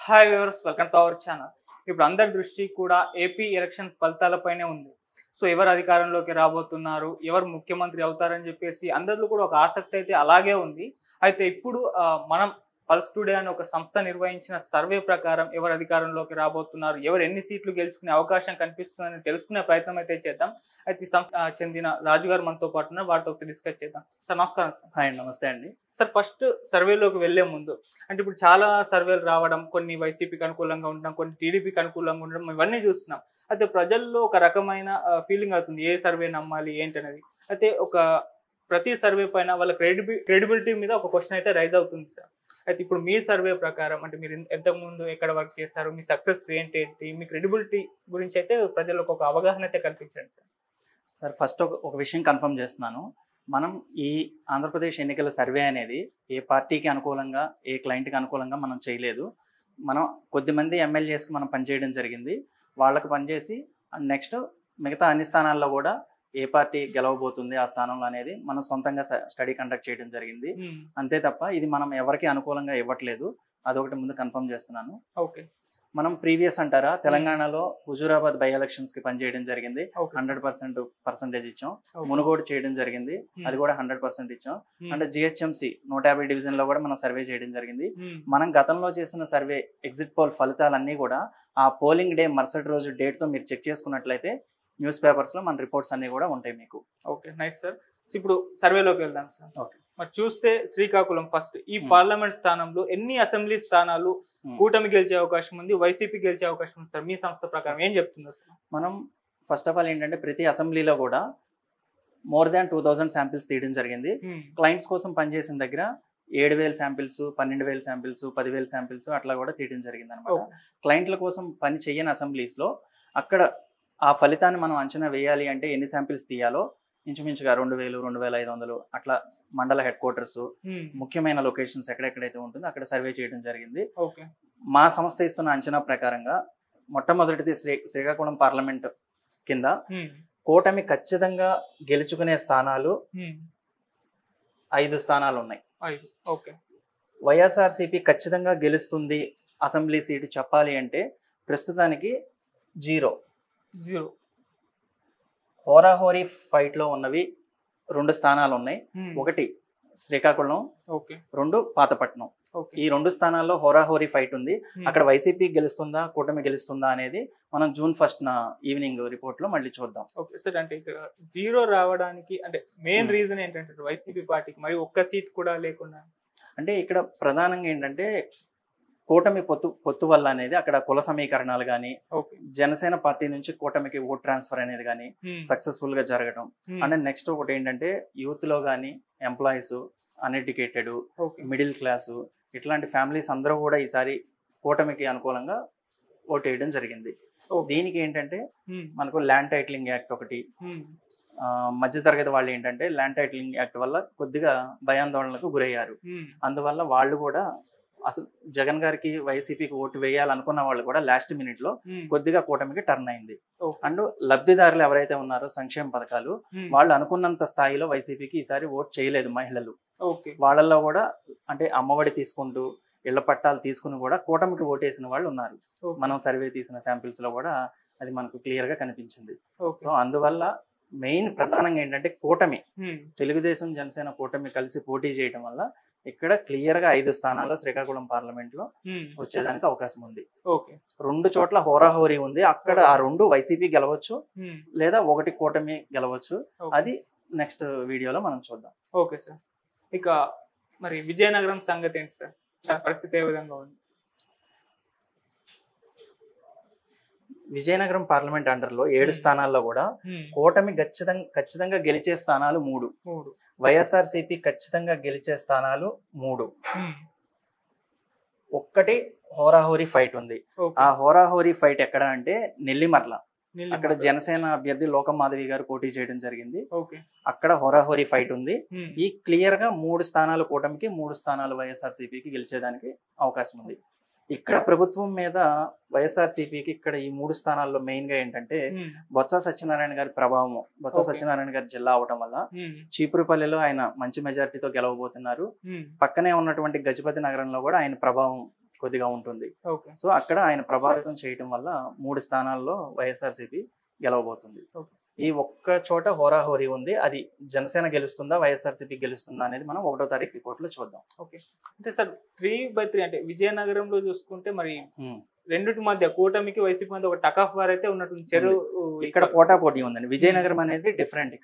Hi viewers, welcome to our channel. ఇప్పుడు అందరి దృష్టి కూడా ఏపీ ఎలక్షన్ ఫలితాలపైనే ఉంది. సో ఎవరు అధికారంలోకి రాబోతున్నారు, ఎవరు ముఖ్యమంత్రి అవుతారని చెప్పేసి అందరిలో కూడా ఒక ఆసక్తి అయితే అలాగే ఉంది. అయితే ఇప్పుడు మనం పల్స్ టుడే అనే ఒక సంస్థ నిర్వహించిన సర్వే ప్రకారం ఎవరు అధికారంలోకి రాబోతున్నారు, ఎవరు ఎన్ని సీట్లు గెలుచుకునే అవకాశం కనిపిస్తుందని తెలుసుకునే ప్రయత్నం అయితే చేద్దాం. అయితే ఈ సంస్థ చెందిన రాజు గారు మనతో పాటు ఉన్నారు, వారితో ఒకసారి డిస్కస్ చేద్దాం. సార్ నమస్కారం. సార్ హాయ్, నమస్తే అండి. సార్ ఫస్ట్ సర్వేలోకి వెళ్లే ముందు అంటే ఇప్పుడు చాలా సర్వేలు రావడం, కొన్ని వైసీపీకి అనుకూలంగా ఉండడం, కొన్ని టీడీపీకి అనుకూలంగా ఉండడం, ఇవన్నీ చూస్తున్నాం. అయితే ప్రజల్లో ఒక రకమైన ఫీలింగ్ అవుతుంది, ఏ సర్వే నమ్మాలి ఏంటి అనేది. అయితే ప్రతి సర్వే పైన వాళ్ళ క్రెడిబిలిటీ మీద ఒక క్వశ్చన్ అయితే రైజ్ అవుతుంది సార్. అయితే ఇప్పుడు మీ సర్వే ప్రకారం అంటే మీరు ఎంతకు ముందు ఎక్కడ వర్క్ చేస్తారు, మీ సక్సెస్ ఏంటి, మీ క్రెడిబిలిటీ గురించి అయితే ప్రజలకు ఒక అవగాహన అయితే కల్పించండి సార్. సార్ ఫస్ట్ ఒక విషయం కన్ఫర్మ్ చేస్తున్నాను. మనం ఈ ఆంధ్రప్రదేశ్ ఎన్నికల సర్వే అనేది ఏ పార్టీకి అనుకూలంగా, ఏ క్లయింట్కి అనుకూలంగా మనం చేయలేదు. మనం కొద్దిమంది ఎమ్మెల్యేస్కి మనం పనిచేయడం జరిగింది. వాళ్ళకి పనిచేసి నెక్స్ట్ మిగతా అన్ని స్థానాల్లో కూడా ఏ పార్టీ గెలవబోతుంది ఆ స్థానంలో అనేది మనం సొంతంగా స్టడీ కండక్ట్ చేయడం జరిగింది. అంతే తప్ప ఇది మనం ఎవరికి అనుకూలంగా ఇవ్వట్లేదు. అదొకటి ముందు కన్ఫర్మ్ చేస్తున్నాను. ఓకే. మనం ప్రీవియస్ అంటారా, తెలంగాణలో హుజూరాబాద్ బై ఎలక్షన్స్ కి పనిచేయడం జరిగింది. 100% ఇచ్చాం. మునుగోడు చేయడం జరిగింది, అది కూడా 100% ఇచ్చాం. అంటే జిహెచ్ఎంసి 150 డివిజన్ లో కూడా మనం సర్వే చేయడం జరిగింది. మనం గతంలో చేసిన సర్వే ఎగ్జిట్ పోల్ ఫలితాలన్నీ కూడా ఆ పోలింగ్ డే మరుసటి రోజు డేట్ తో మీరు చెక్ చేసుకున్నట్లయితే న్యూస్ పేపర్స్ లో మన రిపోర్ట్స్ అన్ని కూడా ఉంటాయి మీకు. Okay, nice sir. ఇప్పుడు సర్వేలోకి వెళ్దాం సార్. ఓకే. మరి చూస్తే శ్రీకాకుళం ఫస్ట్ ఈ పార్లమెంట్ స్థానంలో ఎన్ని అసెంబ్లీ స్థానాలు కూటమి గెలిచే అవకాశం ఉంది, వైసీపీ గెలిచే అవకాశం ఉంది సార్? మీ సంస్థ ప్రకారం ఏం చెప్తుంది సార్? మనం ఫస్ట్ ఆఫ్ ఆల్ ఏంటంటే ప్రతి అసెంబ్లీలో కూడా మోర్ దాన్ 2000 శాంపిల్స్ తీయడం జరిగింది. క్లయింట్స్ కోసం పనిచేసిన దగ్గర 7,000 శాంపిల్స్, 12,000 శాంపిల్స్, 10,000 శాంపిల్స్ అట్లా కూడా తీయడం జరిగింది అనమాట. క్లయింట్ల కోసం పని చేయని అసెంబ్లీస్ లో అక్కడ ఆ ఫలితాన్ని మనం అంచనా వేయాలి అంటే ఎన్ని శాంపిల్స్ తీయాలో ఇంచుమించుగా 2,000, 2,500 అట్లా మండల హెడ్ క్వార్టర్స్, ముఖ్యమైన లొకేషన్స్ ఎక్కడెక్కడైతే ఉంటుందో అక్కడ సర్వే చేయడం జరిగింది. మా సంస్థ ఇస్తున్న అంచనా ప్రకారంగా మొట్టమొదటిది శ్రీకాకుళం పార్లమెంట్ కింద కూటమి ఖచ్చితంగా గెలుచుకునే స్థానాలు 5 స్థానాలు ఉన్నాయి. వైఎస్ఆర్సీపీ ఖచ్చితంగా గెలుస్తుంది అసెంబ్లీ సీటు చెప్పాలి అంటే ప్రస్తుతానికి 0. హోరాహోరీ ఫైట్ లో ఉన్నవి 2 స్థానాలు ఉన్నాయి. ఒకటి శ్రీకాకుళం, 2 పాతపట్నం. ఈ 2 స్థానాల్లో హోరాహోరీ ఫైట్ ఉంది. అక్కడ వైసీపీ గెలుస్తుందా, కూటమి గెలుస్తుందా అనేది మనం June 1 ఈవినింగ్ రిపోర్ట్ లో మళ్ళీ చూద్దాం. Okay sir. అంటే ఇక్కడ 0 రావడానికి అంటే మెయిన్ రీజన్ ఏంటంటే వైసీపీ పార్టీకి మరి ఒక్క సీట్ కూడా లేకుండా, అంటే ఇక్కడ ప్రధానంగా ఏంటంటే కూటమి పొత్తు వల్ల అనేది అక్కడ కుల సమీకరణాలు కానీ, జనసేన పార్టీ నుంచి కూటమికి ఓట్ ట్రాన్స్ఫర్ అనేది కానీ సక్సెస్ఫుల్ గా జరగడం. అంటే నెక్స్ట్ ఒకటి ఏంటంటే యూత్ లో కానీ ఎంప్లాయీస్, అన్ఎడ్యుకేటెడ్, మిడిల్ క్లాసు ఇట్లాంటి ఫ్యామిలీస్ అందరూ కూడా ఈసారి కూటమికి అనుకూలంగా ఓట్ వేయడం జరిగింది. దీనికి ఏంటంటే మనకు ల్యాండ్ టైటిలింగ్ యాక్ట్ ఒకటి, మధ్యతరగతి వాళ్ళు ఏంటంటే ల్యాండ్ టైటిలింగ్ యాక్ట్ వల్ల కొద్దిగా భయాందోళనలకు గురయ్యారు. అందువల్ల వాళ్ళు కూడా అసలు జగన్ గారికి వైసీపీకి ఓటు వేయాలనుకున్న వాళ్ళు కూడా లాస్ట్ మినిట్ లో కొద్దిగా కూటమికి టర్న్ అయింది. అండ్ లబ్ధిదారులు ఎవరైతే ఉన్నారో సంక్షేమ పథకాలు వాళ్ళు అనుకున్నంత స్థాయిలో వైసీపీకి ఈసారి ఓట్ చేయలేదు మహిళలు. వాళ్ళల్లో కూడా అంటే అమ్మఒడి తీసుకుంటూ ఇళ్ల పట్టాలు తీసుకుని కూడా కూటమికి ఓటేసిన వాళ్ళు ఉన్నారు. మనం సర్వే తీసిన శాంపిల్స్ లో కూడా అది మనకు క్లియర్ గా కనిపించింది. సో అందువల్ల మెయిన్ ప్రధానంగా ఏంటంటే కూటమి, తెలుగుదేశం జనసేన కూటమి కలిసి పోటీ చేయడం వల్ల ఇక్కడ క్లియర్ గా 5 స్థానాల్లో శ్రీకాకుళం పార్లమెంట్ లో వచ్చేదానికి అవకాశం ఉంది. 2 చోట్ల హోరాహోరీ ఉంది. అక్కడ ఆ 2 వైసీపీ గెలవచ్చు లేదా 1 కూటమి గెలవచ్చు. అది నెక్స్ట్ వీడియోలో మనం చూద్దాం. Okay sir. ఇక మరి విజయనగరం సంగతి ఏంటి సార్, పరిస్థితి ఏ విధంగా ఉంది? విజయనగరం పార్లమెంట్ అండర్లో 7 స్థానాల్లో కూడా కూటమి ఖచ్చితంగా గెలిచే స్థానాలు 3, వైఎస్ఆర్సీపీ ఖచ్చితంగా గెలిచే స్థానాలు 3. ఒక్కటి హోరాహోరీ ఫైట్ ఉంది. ఆ హోరాహోరీ ఫైట్ ఎక్కడ అంటే నెల్లిమర్ల. అక్కడ జనసేన అభ్యర్థి లోకం మాధవి గారు పోటీ చేయడం జరిగింది. అక్కడ హోరాహోరీ ఫైట్ ఉంది. ఈ క్లియర్ గా 3 స్థానాలు కూటమికి, 3 స్థానాలు వైఎస్ఆర్సీపీకి గెలిచేదానికి అవకాశం ఉంది. ఇక్కడ ప్రభుత్వం మీద వైఎస్ఆర్సీపీకి ఇక్కడ ఈ 3 స్థానాల్లో మెయిన్ గా ఏంటంటే బొత్స సత్యనారాయణ గారి ప్రభావం. బొత్స సత్యనారాయణ గారి జిల్లా అవటం వల్ల చీపురుపల్లిలో ఆయన మంచి మెజార్టీతో గెలవబోతున్నారు. పక్కనే ఉన్నటువంటి గజపతి నగరంలో కూడా ఆయన ప్రభావం కొద్దిగా ఉంటుంది. ఓకే. సో అక్కడ ఆయన ప్రభావితం చేయటం వల్ల 3 స్థానాల్లో వైఎస్ఆర్సీపీ గెలవబోతుంది. ఓకే. ఈ ఒక్క చోట హోరాహోరీ ఉంది. అది జనసేన గెలుస్తుందా వైఎస్ఆర్సీపీ గెలుస్తుందా అనేది మనం 1వ తారీఖు రిపోర్ట్ లో చూద్దాం. ఓకే. అంటే సార్ 3/3 అంటే విజయనగరంలో చూసుకుంటే మరి రెండిటి మధ్య కూటమికి వైసీపీ మధ్య ఒక టక్ ఆఫ్ వార్ అయితే ఉన్నట్టు చెరువు ఇక్కడ పోటాపోటీ ఉందండి. విజయనగరం అనేది డిఫరెంట్.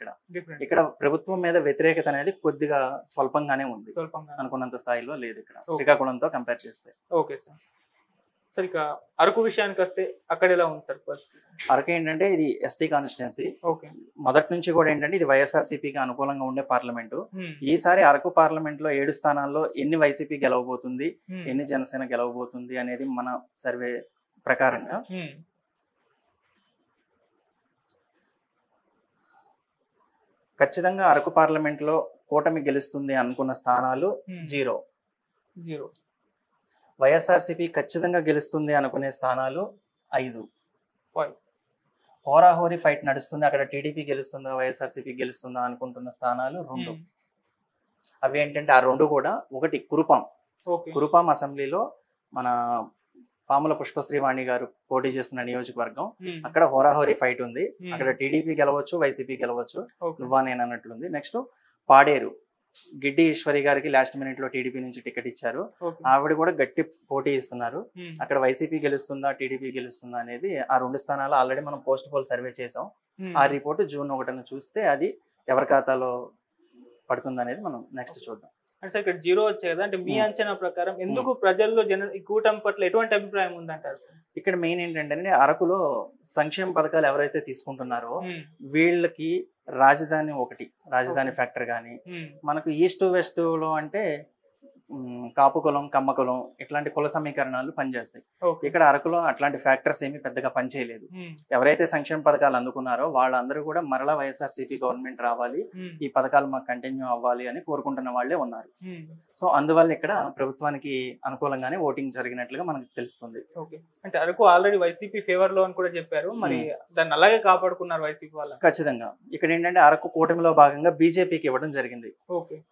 ఇక్కడ ప్రభుత్వం మీద వ్యతిరేకత అనేది కొద్దిగా స్వల్పంగానే ఉంది, అనుకున్నంత స్థాయిలో లేదు ఇక్కడ శ్రీకాకుళంతో కంపేర్ చేస్తే. Okay sir. సార్ ఇక అరకు విషయానికి వస్తే అక్కడ ఎలా ఉంది సార్ పరిస్థితి? అరకు ఏంటంటే ఇది ఎస్టీ కాన్స్టిట్యున్సీ. ఓకే. మొదటి నుంచి కూడా ఏంటంటే ఇది వైఎస్ఆర్సీపీకి అనుకూలంగా ఉండే పార్లమెంటు. ఈసారి అరకు పార్లమెంట్ లో 7 స్థానాల్లో ఎన్ని వైసీపీ గెలవబోతుంది, ఎన్ని జనసేన గెలవబోతుంది అనేది మన సర్వే ప్రకారంగా ఖచ్చితంగా అరకు పార్లమెంట్ లో కూటమి గెలుస్తుంది అనుకున్న స్థానాలు 0. వైఎస్ఆర్సీపీ ఖచ్చితంగా గెలుస్తుంది అనుకునే స్థానాలు 5. హోరాహోరీ ఫైట్ నడుస్తుంది. అక్కడ టీడీపీ గెలుస్తుందా వైఎస్ఆర్సీపీ గెలుస్తుందా అనుకుంటున్న స్థానాలు 2. అవి ఏంటంటే ఆ 2 కూడా, ఒకటి కురుపాం అసెంబ్లీలో మన పాముల పుష్పశ్రీవాణి గారు పోటీ చేస్తున్న నియోజకవర్గం. అక్కడ హోరాహోరీ ఫైట్ ఉంది. అక్కడ టీడీపీ గెలవచ్చు, వైసీపీ గెలవచ్చు, నువ్వా నేను అన్నట్లుంది. నెక్స్ట్ పాడేరు, గిడ్డి ఈశ్వరి గారికి లాస్ట్ మినిట్ లో టీడీపీ నుంచి టికెట్ ఇచ్చారు. ఆవిడ కూడా గట్టి పోటీ ఇస్తున్నారు. అక్కడ వైసీపీ గెలుస్తుందా టీడీపీ గెలుస్తుందా అనేది ఆ 2 స్థానాలు ఆల్రెడీ మనం పోస్ట్ పోల్ సర్వే చేసాం. ఆ రిపోర్ట్ జూన్ 1న చూస్తే అది ఎవరి ఖాతాలో పడుతుంది అనేది మనం నెక్స్ట్ చూద్దాం. అంటే సార్ ఇక్కడ 0 వచ్చాయి కదా, అంటే మీ అంచనా ప్రకారం ఎందుకు ప్రజల్లో ఈ కూటమి పట్ల ఎటువంటి అభిప్రాయం ఉందంటారు సార్? ఇక్కడ మెయిన్ ఏంటంటే అరకులో సంక్షేమ పథకాలు ఎవరైతే తీసుకుంటున్నారో వీళ్ళకి రాజధాని ఫ్యాక్టర్ కానీ, మనకు ఈస్ట్ వెస్ట్ లో అంటే కాపు కులం, కమ్మ కులం ఇట్లాంటి కుల సమీకరణాలు పనిచేస్తాయి. ఇక్కడ అరకులో అట్లాంటి ఫ్యాక్టర్స్ ఏమి పెద్దగా పనిచేయలేదు. ఎవరైతే సంక్షేమ పథకాలు అందుకున్నారో వాళ్ళందరూ కూడా మరలా వైఎస్ఆర్సీపీ గవర్నమెంట్ రావాలి, ఈ పథకాలు మాకు కంటిన్యూ అవ్వాలి అని కోరుకుంటున్న వాళ్ళే ఉన్నారు. సో అందువల్ల ఇక్కడ ప్రభుత్వానికి అనుకూలంగానే ఓటింగ్ జరిగినట్లుగా మనకు తెలుస్తుంది. అంటే అరకు ఆల్రెడీ వైసీపీ ఫేవర్ లో అని కూడా చెప్పారు, మరి దాన్ని అలాగే కాపాడుకున్నారు వైసీపీ వాళ్ళు. ఖచ్చితంగా ఇక్కడ ఏంటంటే అరకు కూటమిలో భాగంగా బీజేపీకి ఇవ్వడం జరిగింది.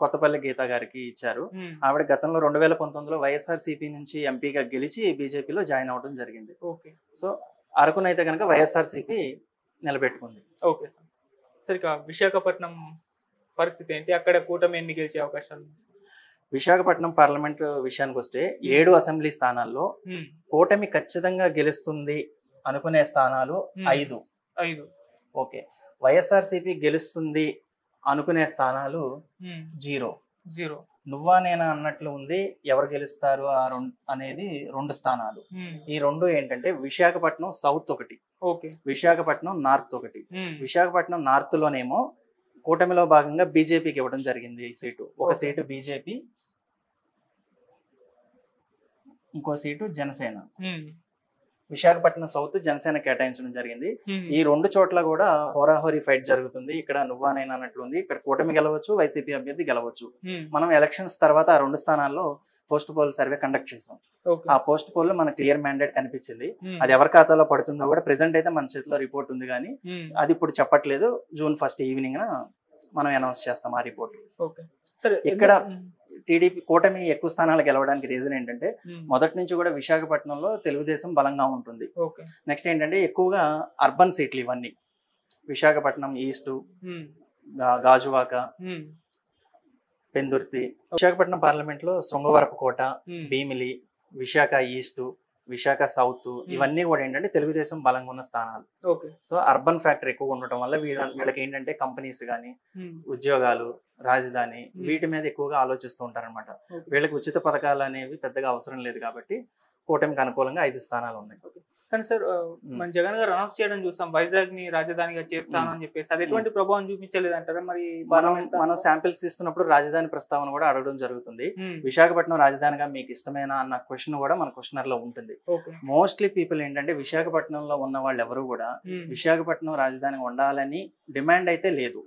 కొత్తపల్లి గీత గారికి ఇచ్చారు. ఆవిడ గతంలో 2019లో వైఎస్ఆర్సీపీ నుంచి ఎంపీగా గెలిచి బీజేపీలో జాయిన్ అవ్వడం జరిగింది. సో అరకునైతే కనుక వైఎస్ఆర్సీపీ నిలబెట్టుకుంది. Okay sir. ఇక విశాఖపట్నం పరిస్థితి ఏంటి? అక్కడ కూటమి ఎన్ని గెలిచే అవకాశాలు? విశాఖపట్నం పార్లమెంట్ విషయానికి వస్తే 7 అసెంబ్లీ స్థానాల్లో కూటమి ఖచ్చితంగా గెలుస్తుంది అనుకునే స్థానాలు 5. ఓకే. వైఎస్ఆర్సీపీ గెలుస్తుంది అనుకునే స్థానాలు 0. నువ్వా నేనా అన్నట్లు ఉంది. ఎవరు గెలుస్తారు అనేది 2 స్థానాలు. ఈ 2 ఏంటంటే విశాఖపట్నం సౌత్ ఒకటి, విశాఖపట్నం నార్త్ ఒకటి. విశాఖపట్నం నార్త్ లోనేమో కూటమిలో భాగంగా బీజేపీకి ఇవ్వడం జరిగింది ఈ సీటు. ఒక సీటు బీజేపీ, ఇంకో సీటు జనసేన. విశాఖపట్నం సౌత్ జనసేన కేటాయించడం జరిగింది. ఈ 2 చోట్ల కూడా హోరాహోరీ ఫైట్ జరుగుతుంది. ఇక్కడ నువ్వా నేను అన్నట్లుంది. ఇక్కడ కూటమి గెలవచ్చు, వైసీపీ అభ్యర్థి గెలవచ్చు. మనం ఎలక్షన్స్ తర్వాత ఆ 2 స్థానాల్లో పోస్ట్ పోల్ సర్వే కండక్ట్ చేసాం. ఆ పోస్ట్ పోల్ లో మన క్లియర్ మ్యాండేట్ కనిపించింది. అది ఎవరి ఖాతాలో పడుతుందో కూడా ప్రెసెంట్ అయితే మన చేతిలో రిపోర్ట్ ఉంది, కానీ అది ఇప్పుడు చెప్పట్లేదు. జూన్ 1 ఈవినింగ్ మనం అనౌన్స్ చేస్తాం ఆ రిపోర్ట్. ఇక్కడ టీడీపీ కూటమి ఎక్కువ స్థానాలు గెలవడానికి రీజన్ ఏంటంటే మొదటి నుంచి కూడా విశాఖపట్నంలో తెలుగుదేశం బలంగా ఉంటుంది. నెక్స్ట్ ఏంటంటే ఎక్కువగా అర్బన్ సీట్లు ఇవన్నీ. విశాఖపట్నం ఈస్ట్, గాజువాక, పెందుర్తి. విశాఖపట్నం పార్లమెంట్ లో శృంగవరపుకోట, భీమిలి, విశాఖ ఈస్ట్, విశాఖ సౌత్ ఇవన్నీ కూడా ఏంటంటే తెలుగుదేశం బలంగా ఉన్న స్థానాలు. సో అర్బన్ ఫ్యాక్టర్ ఎక్కువ ఉండటం వల్ల వీళ్ళకి ఏంటంటే కంపెనీస్ కానీ, ఉద్యోగాలు, రాజధాని వీటి మీద ఎక్కువగా ఆలోచిస్తూ ఉంటారనమాట. వీళ్ళకి ఉచిత పథకాలు అనేవి పెద్దగా అవసరం లేదు కాబట్టి కూటమికి అనుకూలంగా 5 స్థానాలు ఉన్నాయి. కానీ సార్ మన జగన్ గారు అనౌన్స్ చేయడం చూస్తాం, వైజాగ్ ని రాజధానిగా చేస్తాను అని చెప్పేసి. అది ఎటువంటి ప్రభావం చూపించలేదు అంటారా? మరి మనం శాంపిల్స్ ఇస్తున్నప్పుడు రాజధాని ప్రస్తావన కూడా అడగడం జరుగుతుంది. విశాఖపట్నం రాజధానిగా మీకు ఇష్టమేనా అన్న క్వశ్చన్ కూడా మన క్వశ్చనర్ లో ఉంటుంది. మోస్ట్లీ పీపుల్ ఏంటంటే విశాఖపట్నంలో ఉన్న వాళ్ళు ఎవరు కూడా విశాఖపట్నం రాజధానిగా ఉండాలని డిమాండ్ అయితే లేదు.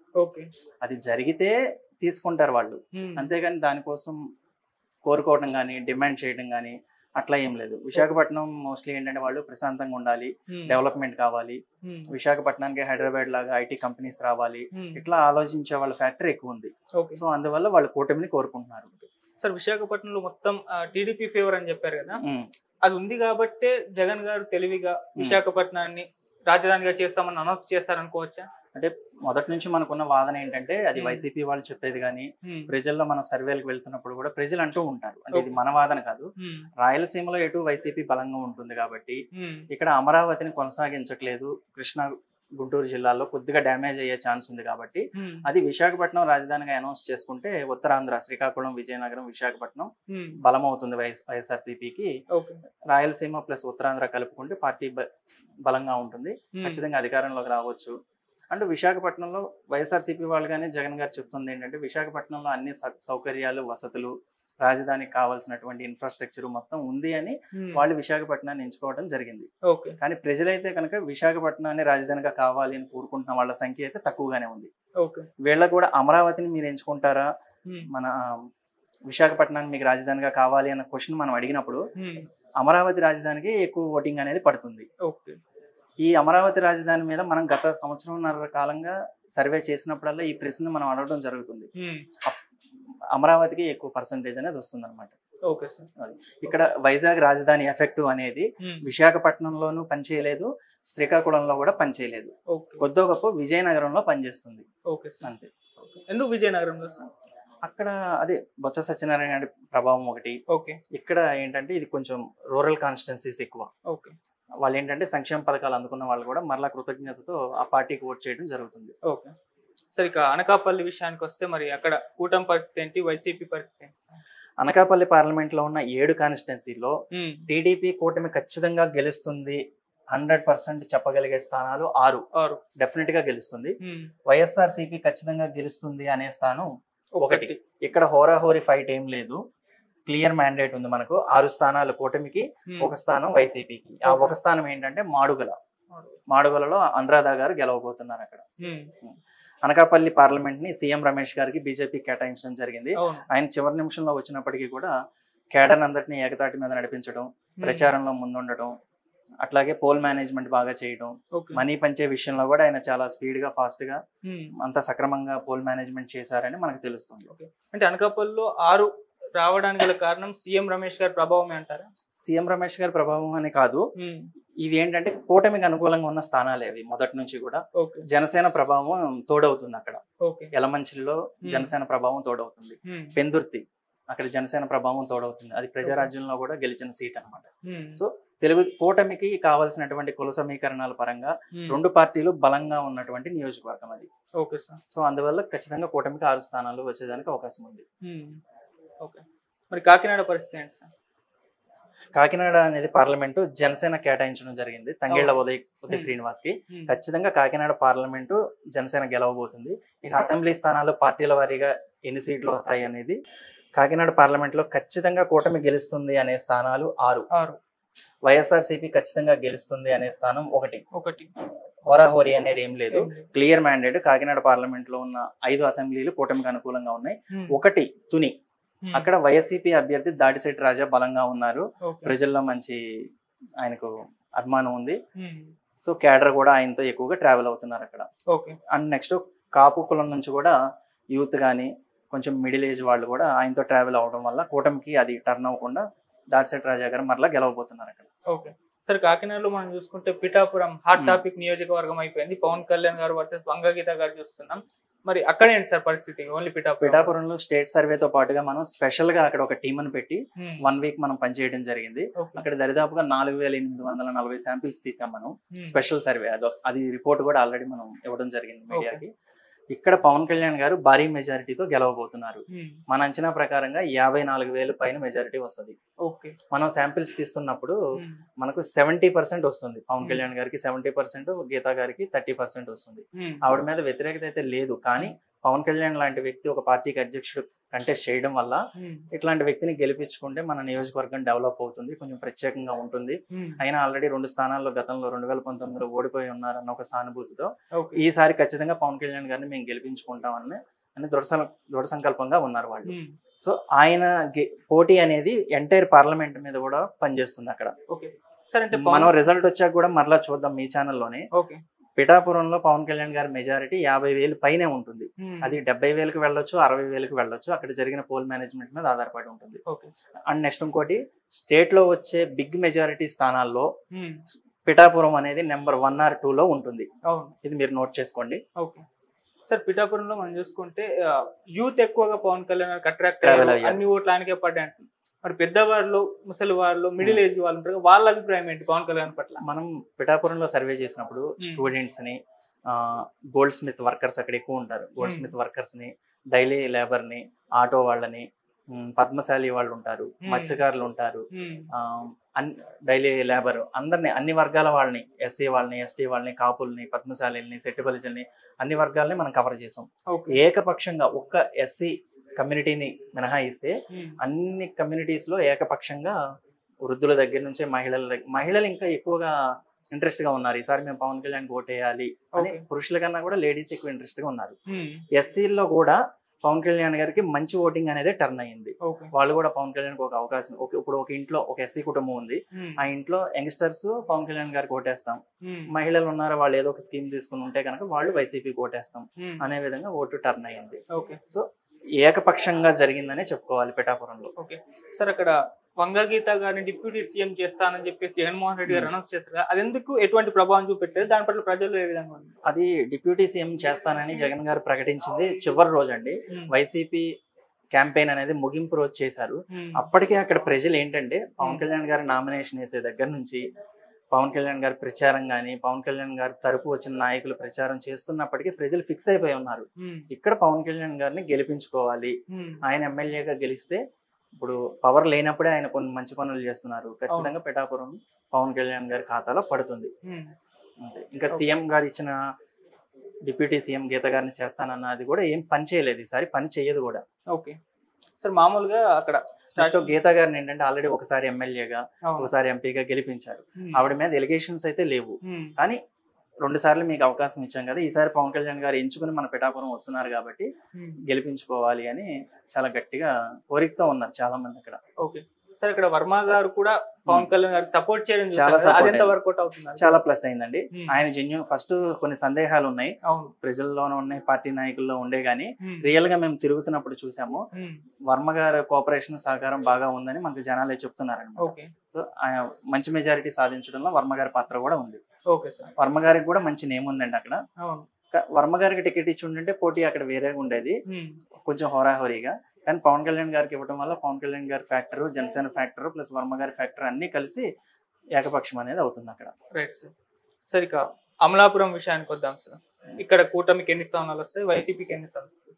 అది జరిగితే తీసుకుంటారు వాళ్ళు, అంతేగాని దానికోసం కోరుకోవడం కానీ డిమాండ్ చేయడం కానీ అట్లా ఏం లేదు. విశాఖపట్నం మోస్ట్లీ ఏంటంటే వాళ్ళు ప్రశాంతంగా ఉండాలి, డెవలప్మెంట్ కావాలి, విశాఖపట్నానికి హైదరాబాద్ లాగా ఐటీ కంపెనీస్ రావాలి, ఇట్లా ఆలోచించే వాళ్ళ ఫ్యాక్టర్ ఎక్కువ ఉంది. సో అందువల్ల వాళ్ళు కూటమిని కోరుకుంటున్నారు. సార్ విశాఖపట్నంలో మొత్తం టీడీపీ ఫేవర్ అని చెప్పారు కదా, అది ఉంది కాబట్టే జగన్ గారు తెలివిగా విశాఖపట్నాన్ని రాజధానిగా చేస్తామని అనౌన్స్ చేస్తారనుకోవచ్చా? అంటే మొదటి నుంచి మనకున్న వాదన ఏంటంటే అది వైసీపీ వాళ్ళు చెప్పేది కానీ ప్రజల్లో మనం సర్వేలకు వెళ్తున్నప్పుడు కూడా ప్రజలు అంటూ ఉంటారు, అంటే ఇది మన వాదన కాదు, రాయలసీమలో ఎటు వైసీపీ బలంగా ఉంటుంది కాబట్టి ఇక్కడ అమరావతిని కొనసాగించట్లేదు, కృష్ణా గుంటూరు జిల్లాలో కొద్దిగా డ్యామేజ్ అయ్యే ఛాన్స్ ఉంది కాబట్టి అది విశాఖపట్నం రాజధానిగా అనౌన్స్ చేసుకుంటే ఉత్తరాంధ్ర శ్రీకాకుళం విజయనగరం విశాఖపట్నం బలమవుతుంది వైఎస్ఆర్సీపీకి, రాయలసీమ ప్లస్ ఉత్తరాంధ్ర కలుపుకుంటే పార్టీ బలంగా ఉంటుంది, ఖచ్చితంగా అధికారంలోకి రావచ్చు. అంటే విశాఖపట్నంలో వైఎస్ఆర్సీపీ వాళ్ళు కానీ జగన్ గారు చెప్తుంది ఏంటంటే విశాఖపట్నంలో అన్ని సౌకర్యాలు వసతులు రాజధానికి కావాల్సినటువంటి ఇన్ఫ్రాస్ట్రక్చర్ మొత్తం ఉంది అని వాళ్ళు విశాఖపట్నాన్ని ఎంచుకోవడం జరిగింది. కానీ ప్రజలైతే కనుక విశాఖపట్నాన్ని రాజధానిగా కావాలి అని కోరుకుంటున్న వాళ్ళ సంఖ్య అయితే తక్కువగానే ఉంది. వీళ్ళకు కూడా అమరావతిని మీరు ఎంచుకుంటారా, మన విశాఖపట్నాన్ని మీకు రాజధానిగా కావాలి అన్న క్వశ్చన్ మనం అడిగినప్పుడు అమరావతి రాజధానికి ఎక్కువ ఓటింగ్ అనేది పడుతుంది. ఈ అమరావతి రాజధాని మీద మనం గత సంవత్సరంన్నర కాలంగా సర్వే చేసినప్పుడల్లా ఈ ప్రశ్న మనం అడగడం జరుగుతుంది, అమరావతికి ఎక్కువ పర్సంటేజ్ అనేది వస్తుంది అనమాట. ఇక్కడ వైజాగ్ రాజధాని ఎఫెక్ట్ అనేది విశాఖపట్నంలోనూ పనిచేయలేదు, శ్రీకాకుళంలో కూడా పనిచేయలేదు, కొద్దో గొప్ప విజయనగరంలో పనిచేస్తుంది అంతే. ఎందుకు విజయనగరంలో? అక్కడ అదే బొత్స సత్యనారాయణ గారి ప్రభావం ఒకటి, ఇక్కడ ఏంటంటే ఇది కొంచెం రూరల్ కాన్స్టిట్యున్సీస్ ఎక్కువ, వాళ్ళు ఏంటంటే సంక్షేమ పథకాలు అందుకున్న వాళ్ళు కూడా మరలా కృతజ్ఞతతో ఆ పార్టీకి ఓట్ చేయడం జరుగుతుంది. సరే, ఇక అనకాపల్లి విషయానికి వస్తే మరి అక్కడ కూటమి పరిస్థితి ఏంటి, వైసీపీ పరిస్థితి ఏంటి? అనకాపల్లి పార్లమెంట్ లో ఉన్న 7 కాన్స్టిట్యున్సీలో టీడీపీ కూటమి ఖచ్చితంగా గెలుస్తుంది, 100% చెప్పగలిగే స్థానాలు 6 డెఫినెట్ గా గెలుస్తుంది. వైఎస్ఆర్సీపీ ఖచ్చితంగా గెలుస్తుంది అనే స్థానం 1. ఇక్కడ హోరాహోరీ ఫైట్ ఏం లేదు, క్లియర్ మ్యాండేట్ ఉంది మనకు. 6 స్థానాలు కూటమికి, 1 స్థానం వైసీపీకి. ఆ 1 స్థానం ఏంటంటే మాడుగులలో అనురాధ గారు గెలవబోతున్నారు. అక్కడ అనకాపల్లి పార్లమెంట్ ని సీఎం రమేష్ గారికి బీజేపీ కేటాయించడం జరిగింది. ఆయన చివరి నిమిషంలో వచ్చినప్పటికీ కూడా కేడర్ అందరినీ ఏకతాటి మీద నడిపించడం, ప్రచారంలో ముందుండటం, అట్లాగే పోల్ మేనేజ్మెంట్ బాగా చేయడం, మనీ పంచే విషయంలో కూడా ఆయన చాలా స్పీడ్ గా ఫాస్ట్ గా అంత సక్రమంగా పోల్ మేనేజ్మెంట్ చేశారని మనకు తెలుస్తుంది. అంటే అనకాపల్లిలో 6 రావడానికి గల కారణం సీఎం రమేష్ గారి ప్రభావమే అంటారా? సీఎం రమేష్ గారి ప్రభావం అని కాదు, ఇవి ఏంటంటే కూటమికి అనుకూలంగా ఉన్న స్థానాలే అవి. మొదటి నుంచి కూడా జనసేన ప్రభావం తోడవుతుంది. అక్కడ యలమంచిలో జనసేన ప్రభావం తోడవుతుంది, పెందుర్తి అక్కడ జనసేన ప్రభావం తోడవుతుంది, అది ప్రజారాజ్యంలో కూడా గెలిచిన సీట్ అనమాట. సో తెలుగు కూటమికి కావాల్సినటువంటి కుల సమీకరణాల పరంగా 2 పార్టీలు బలంగా ఉన్నటువంటి నియోజకవర్గం అది. సో అందువల్ల ఖచ్చితంగా కూటమికి 6 స్థానాలు వచ్చేదానికి అవకాశం ఉంది. మరి కాకినాడ పరిస్థితి ఏంటి సార్? కాకినాడ అనేది పార్లమెంటు జనసేన కేటాయించడం జరిగింది తంగేళ్ల ఉదయ్ శ్రీనివాస్ కి. ఖచ్చితంగా కాకినాడ పార్లమెంటు జనసేన గెలవబోతుంది. ఇక అసెంబ్లీ స్థానాలు పార్టీల వారీగా ఎన్ని సీట్లు వస్తాయి అనేది, కాకినాడ పార్లమెంట్ లో ఖచ్చితంగా కూటమి గెలుస్తుంది అనే స్థానాలు 6. వైఎస్ఆర్సీపీ ఖచ్చితంగా గెలుస్తుంది అనే స్థానం 1. హోరాహోరీ అనేది ఏం లేదు, క్లియర్ మ్యాండేట్. కాకినాడ పార్లమెంట్ లో ఉన్న 5 అసెంబ్లీలు కూటమికి అనుకూలంగా ఉన్నాయి. 1 తుని, అక్కడ వైఎస్సీపీ అభ్యర్థి దాడిశెట్టి రాజా బలంగా ఉన్నారు, ప్రజల్లో మంచి ఆయనకు అభిమానం ఉంది. సో క్యాడర్ కూడా ఆయనతో ఎక్కువగా ట్రావెల్ అవుతున్నారు అక్కడ. అండ్ నెక్స్ట్ కాపు కులం నుంచి కూడా యూత్ కానీ కొంచెం మిడిల్ ఏజ్ వాళ్ళు కూడా ఆయనతో ట్రావెల్ అవడం వల్ల కూటమికి అది టర్న్ అవ్వకుండా దాడిశెట్టి రాజా గారు మరలా గెలవబోతున్నారు అక్కడ. సార్ కాకినాడలో మనం చూసుకుంటే పిఠాపురం హాట్ టాపిక్ నియోజకవర్గం అయిపోయింది. పవన్ కళ్యాణ్ గారు వర్సెస్ వంగగీత గారు చూస్తున్నాం. మరి అక్కడ ఏంటి సార్ పరిస్థితి? ఓన్లీ పిఠాపురంలో స్టేట్ సర్వేతో పాటుగా మనం స్పెషల్ గా అక్కడ ఒక టీమ్ ని పెట్టి 1 వీక్ మనం పనిచేయడం జరిగింది. అక్కడ దరిదాపుగా 4840 శాంపిల్స్ తీసాం మనం, స్పెషల్ సర్వే. అది రిపోర్ట్ కూడా ఆల్రెడీ మనం ఇవ్వడం జరిగింది మీడియాకి. ఇక్కడ పవన్ కళ్యాణ్ గారు భారీ మెజారిటీతో గెలవబోతున్నారు. మన అంచనా ప్రకారంగా 54,000 పైన మెజారిటీ వస్తుంది. మనం శాంపిల్స్ తీస్తున్నప్పుడు మనకు 70% వస్తుంది. పవన్ కళ్యాణ్ గారికి 70%, గీతా గారికి 30% వస్తుంది. ఆవిడ మీద వ్యతిరేకత అయితే లేదు, కానీ పవన్ కళ్యాణ్ లాంటి వ్యక్తి ఒక పార్టీకి అధ్యక్షుడు కంటెస్ట్ చేయడం వల్ల ఇట్లాంటి వ్యక్తిని గెలిపించుకుంటే మన నియోజకవర్గం డెవలప్ అవుతుంది, కొంచెం ప్రత్యేకంగా ఉంటుంది. అయినా ఆల్రెడీ 2 స్థానాల్లో గతంలో 2019లో ఓడిపోయి ఉన్నారన్న ఒక సానుభూతితో ఈసారి ఖచ్చితంగా పవన్ కళ్యాణ్ గారిని మేము గెలిపించుకుంటామని దృఢ సంకల్పంగా ఉన్నారు వాళ్ళు. సో ఆయన పోటీ అనేది ఎంటైర్ పార్లమెంట్ మీద కూడా పనిచేస్తుంది అక్కడ. మనం రిజల్ట్ వచ్చాక కూడా మరలా చూద్దాం మీ ఛానల్లోనే. పిఠాపురంలో పవన్ కళ్యాణ్ గారి మెజారిటీ 50,000 పైనే ఉంటుంది. అది 70,000కి వెళ్ళొచ్చు, 60,000కి వెళ్ళొచ్చు. అక్కడ జరిగిన పోల్ మేనేజ్మెంట్ మీద ఆధారపడి ఉంటుంది. అండ్ నెక్స్ట్ ఇంకోటి, స్టేట్ లో వచ్చే బిగ్ మెజారిటీ స్థానాల్లో పిఠాపురం అనేది నెంబర్ 1 or 2లో ఉంటుంది. ఇది మీరు నోట్ చేసుకోండి. సార్ పిఠాపురంలో మనం చూసుకుంటే యూత్ ఎక్కువగా పవన్ కళ్యాణ్ అట్రాక్ట్ అన్ని ఓట్లు ఆయనకే పడ్డాయి అంటున్నారు. మరి పెద్దవాళ్ళు, ముసలి వాళ్ళు, మిడిల్ ఏజ్ వాళ్ళు ఉంటారు, వాళ్ళ అభిప్రాయం ఏంటి పవన్ కళ్యాణ్ పట్ల? మనం పిఠాపురంలో సర్వే చేసినప్పుడు స్టూడెంట్స్ ని, గోల్డ్ స్మిత్ వర్కర్స్ అక్కడ ఎక్కువ ఉంటారు. గోల్డ్ స్మిత్ వర్కర్స్ ని, డైలీ లేబర్ ని, ఆటో వాళ్ళని, పద్మశాలి వాళ్ళు ఉంటారు, మత్స్యకారులు ఉంటారు, డైలీ లేబర్ అందరినీ, అన్ని వర్గాల వాళ్ళని, ఎస్సీ వాళ్ళని, ఎస్టీ వాళ్ళని, కాపుల్ని, పద్మశాలిని, సెట్టిబలిజల్ని, అన్ని వర్గాలని మనం కవర్ చేసాం. ఏకపక్షంగా ఒక్క ఎస్సీ కమ్యూనిటీని మినహాయిస్తే అన్ని కమ్యూనిటీస్ లో ఏకపక్షంగా వృద్ధుల దగ్గర నుంచి మహిళలు ఇంకా ఎక్కువగా ఇంట్రెస్ట్ గా ఉన్నారు. ఈసారి మేము పవన్ కళ్యాణ్ ఓటేయాలి అని పురుషుల కన్నా కూడా లేడీస్ ఎక్కువ ఇంట్రెస్ట్ గా ఉన్నారు. ఎస్సీల్లో కూడా పవన్ కళ్యాణ్ గారికి మంచి ఓటింగ్ అనేది టర్న్ అయ్యింది. వాళ్ళు కూడా పవన్ కళ్యాణ్ ఒక అవకాశం, ఇప్పుడు ఒక ఇంట్లో ఒక ఎస్సీ కుటుంబం ఉంది, ఆ ఇంట్లో యంగ్స్టర్స్ పవన్ కళ్యాణ్ గారికి ఓటేస్తాం, మహిళలు ఉన్నారు వాళ్ళు ఏదో ఒక స్కీమ్ తీసుకుని ఉంటే కనుక వాళ్ళు వైసీపీకి ఓటేస్తాం అనే విధంగా ఓటు టర్న్ అయ్యింది. సో ఏకపక్షంగా జరిగిందనే చెప్పుకోవాలి పిఠాపురంలో. సార్ అక్కడ వంగగీత గారిని డిప్యూటీ సీఎం చేస్తానని చెప్పేసి జగన్మోహన్ రెడ్డి గారు అనౌన్స్ చేస్తారు. అది ఎందుకు, ఎటువంటి ప్రభావం చూపెట్టారు, దాని పట్ల ప్రజలు ఏ విధంగా ఉంది? అది డిప్యూటీ సీఎం చేస్తానని జగన్ గారు ప్రకటించింది చివరి రోజు అండి. వైసీపీ క్యాంపెయిన్ అనేది ముగింపు రోజు చేశారు. అప్పటికే అక్కడ ప్రజలు ఏంటంటే పవన్ కళ్యాణ్ గారి నామినేషన్ వేసే దగ్గర నుంచి పవన్ కళ్యాణ్ గారి ప్రచారం కానీ, పవన్ కళ్యాణ్ గారి తరపు వచ్చిన నాయకులు ప్రచారం చేస్తున్నప్పటికీ ప్రజలు ఫిక్స్ అయిపోయి ఉన్నారు, ఇక్కడ పవన్ కళ్యాణ్ గారిని గెలిపించుకోవాలి. ఆయన ఎమ్మెల్యేగా గెలిస్తే, ఇప్పుడు పవర్ లేనప్పుడే ఆయన కొన్ని మంచి పనులు చేస్తున్నారు, ఖచ్చితంగా పిఠాపురం పవన్ కళ్యాణ్ గారి ఖాతాలో పడుతుంది. ఇంకా సీఎం గారు ఇచ్చిన డిప్యూటీ సీఎం గీత గారిని చేస్తానన్నది కూడా ఏం పని చేయలేదు, ఈసారి పని చేయదు కూడా. సార్ మామూలుగా అక్కడ గీత గారిని ఏంటంటే ఆల్రెడీ ఒకసారి ఎమ్మెల్యేగా, ఒకసారి ఎంపీగా గెలిపించారు. ఆవిడ మీద ఎలిగేషన్స్ అయితే లేవు, కానీ 2 సార్లు మీకు అవకాశం ఇచ్చాం కదా, ఈసారి పవన్ కళ్యాణ్ గారు ఎంచుకుని మన పిఠాపురం వస్తున్నారు కాబట్టి గెలిపించుకోవాలి అని చాలా గట్టిగా కోరికతో ఉన్నారు చాలా మంది అక్కడ. సార్ ఇక్కడ వర్మ గారు కూడా పవన్ కళ్యాణ్ గారికి సపోర్ట్ చేయడం చాలా ప్లస్ అయిందండి. ఆయన జెన్యూన్, ఫస్ట్ కొన్ని సందేహాలు ఉన్నాయి ప్రజల్లోనే ఉన్నాయి, పార్టీ నాయకుల్లో ఉండే గానీ రియల్ గా మేము తిరుగుతున్నప్పుడు చూసాము వర్మ గారి కోఆపరేషన్ సహకారం బాగా ఉందని మనకు జనాలే చెప్తున్నారండి. సో ఆయన మంచి మెజారిటీ సాధించడంలో వర్మ గారి పాత్ర కూడా ఉంది. వర్మ గారికి కూడా మంచి నేమ్ ఉందండి అక్కడ. వర్మ గారికి టికెట్ ఇచ్చి ఉంటే పోటీ అక్కడ వేరేగా ఉండేది, కొంచెం హోరాహోరీగా. కానీ పవన్ కళ్యాణ్ గారికి ఇవ్వడం వల్ల పవన్ కళ్యాణ్ గారి factor, Janasena factor plus Varma గారి ఫ్యాక్టర్ అన్ని కలిసి ఏకపక్షం అనేది అవుతుంది అక్కడ. Right sir. సార్ ఇక అమలాపురం విషయానికి వద్దాం సార్. ఇక్కడ కూటమికి ఎన్ని స్థానాలు వస్తాయి, వైసీపీకి ఎన్ని స్థానాలు?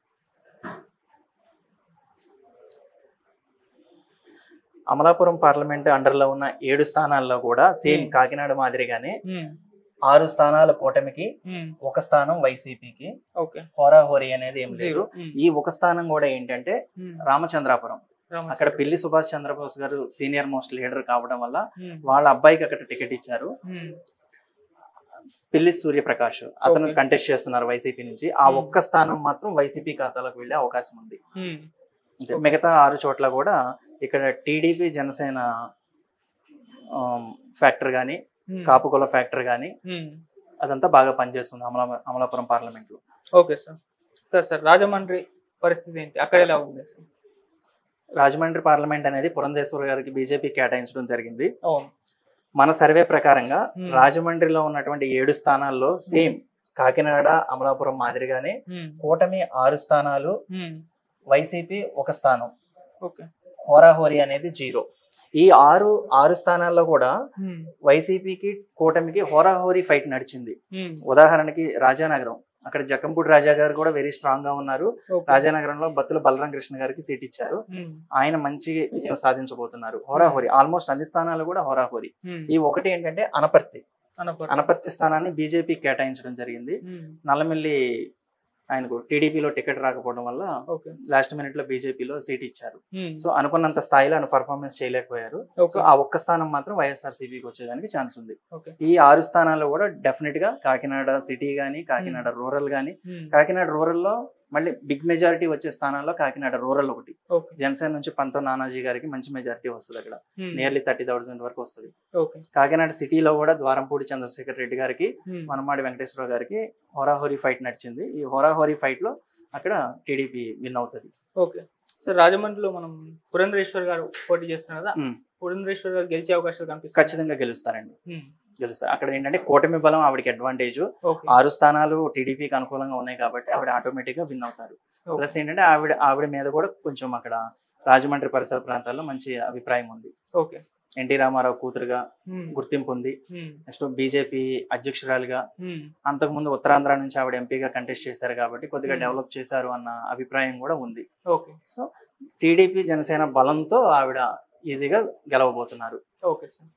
అమలాపురం పార్లమెంట్ అండర్ లో ఉన్న 7 స్థానాల్లో కూడా సేమ్ కాకినాడ మాదిరిగానే 6 స్థానాల కూటమికి, 1 స్థానం వైసీపీకి. హోరాహోరీ అనేది ఏం లేదు. ఈ 1 స్థానం కూడా ఏంటంటే రామచంద్రాపురం, అక్కడ పిల్లి సుభాష్ చంద్రబోస్ గారు సీనియర్ మోస్ట్ లీడర్ కావడం వల్ల వాళ్ళ అబ్బాయికి అక్కడ టికెట్ ఇచ్చారు. పిల్లి సూర్యప్రకాష్ అతను కంటెస్ట్ చేస్తున్నారు వైసీపీ నుంచి. ఆ 1 స్థానం మాత్రం వైసీపీ ఖాతాలోకి వెళ్లే అవకాశం ఉంది. మిగతా 6 చోట్ల కూడా ఇక్కడ టీడీపీ, జనసేన ఫ్యాక్టర్ గానీ, కాపు కుల ఫ్యాక్టర్ గానీ అదంతా బాగా పనిచేస్తుంది అమలాపురం పార్లమెంట్ లో. Okay sir. సార్ రాజమండ్రి పరిస్థితి ఏంటి, అక్కడ ఎలా ఉంది? రాజమండ్రి పార్లమెంట్ అనేది పురంధేశ్వర్ గారికి బీజేపీ కేటాయించడం జరిగింది. మన సర్వే ప్రకారంగా రాజమండ్రిలో ఉన్నటువంటి 7 స్థానాల్లో సేమ్ కాకినాడ, అమలాపురం మాదిరిగానే కూటమి 6 స్థానాలు, వైసీపీ 1 స్థానం, హోరాహోరీ అనేది 0. ఈ 6 స్థానాల్లో కూడా వైసీపీకి కూటమికి హోరాహోరీ ఫైట్ నడిచింది. ఉదాహరణకి రాజానగరం, అక్కడ జక్కంపూడి రాజా గారు కూడా వెరీ స్ట్రాంగ్ గా ఉన్నారు. రాజానగరంలో బత్తుల బలరాం కృష్ణ గారికి సీట్ ఇచ్చారు, ఆయన మంచి విజయం సాధించబోతున్నారు. హోరాహోరీ ఆల్మోస్ట్ అన్ని స్థానాలు కూడా హోరాహోరీ. ఈ ఒకటి ఏంటంటే అనపర్తి స్థానాన్ని బీజేపీ కేటాయించడం జరిగింది. నల్లమిల్లి ఆయనకు టీడీపీలో టికెట్ రాకపోవడం వల్ల లాస్ట్ మినిట్ లో బీజేపీలో సీట్ ఇచ్చారు. సో అనుకున్నంత స్థాయిలో ఆయన పర్ఫార్మెన్స్ చేయలేకపోయారు. సో ఆ 1 స్థానం మాత్రం వైఎస్ఆర్సీపీకి వచ్చేదానికి ఛాన్స్ ఉంది. ఈ 6 స్థానాల్లో కూడా డెఫినెట్ గా కాకినాడ సిటీ గానీ, కాకినాడ రూరల్ గానీ, కాకినాడ రూరల్ లో మళ్ళీ బిగ్ మెజారిటీ వచ్చే స్థానాల్లో కాకినాడ రూరల్ ఒకటి. ఓకే. జనసేన నుంచి పంతో నానాజీ గారికి మంచి మెజారిటీ వస్తుంది, అక్కడ నియర్లీ 30,000 వరకు వస్తుంది. ఓకే. కాకినాడ సిటీలో కూడా ద్వారంపూడి చంద్రశేఖర్ రెడ్డి గారికి, వనమాడి వెంకటేశ్వరరావు గారికి హోరాహోరీ ఫైట్ నడిచింది. ఈ హోరాహోరీ ఫైట్ లో అక్కడ టీడీపీ విన్ అవుతుంది. ఓకే. సో రాజమండ్రిలో మనం పురంధరేశ్వర్ గారు పోటీ చేస్తున్నారు కదా, పురంధరేశ్వర్ గారు గెలిచే అవకాశాలు కనిపిస్తాయి? ఖచ్చితంగా గెలుస్తారండి, గెలుస్తారు. అక్కడ ఏంటంటే కూటమి బలం ఆవిడకి అడ్వాంటేజ్. 6 స్థానాలు టీడీపీకి అనుకూలంగా ఉన్నాయి కాబట్టి ఆవిడ ఆటోమేటిక్ గా విన్ అవుతారు. ప్లస్ ఏంటంటే ఆవిడ మీద కూడా కొంచెం అక్కడ రాజమండ్రి పరిసర ప్రాంతాల్లో మంచి అభిప్రాయం ఉంది. ఓకే. ఎన్టీ రామారావు కూతురుగా గుర్తింపు ఉంది. నెక్స్ట్ బీజేపీ అధ్యక్షురాలుగా, అంతకుముందు ఉత్తరాంధ్ర నుంచి ఆవిడ ఎంపీగా కంటెస్ట్ చేశారు కాబట్టి కొద్దిగా డెవలప్ చేశారు అన్న అభిప్రాయం కూడా ఉంది. ఓకే. సో టీడీపీ జనసేన బలంతో ఆవిడ ఈజీగా గెలవబోతున్నారు. Okay sir.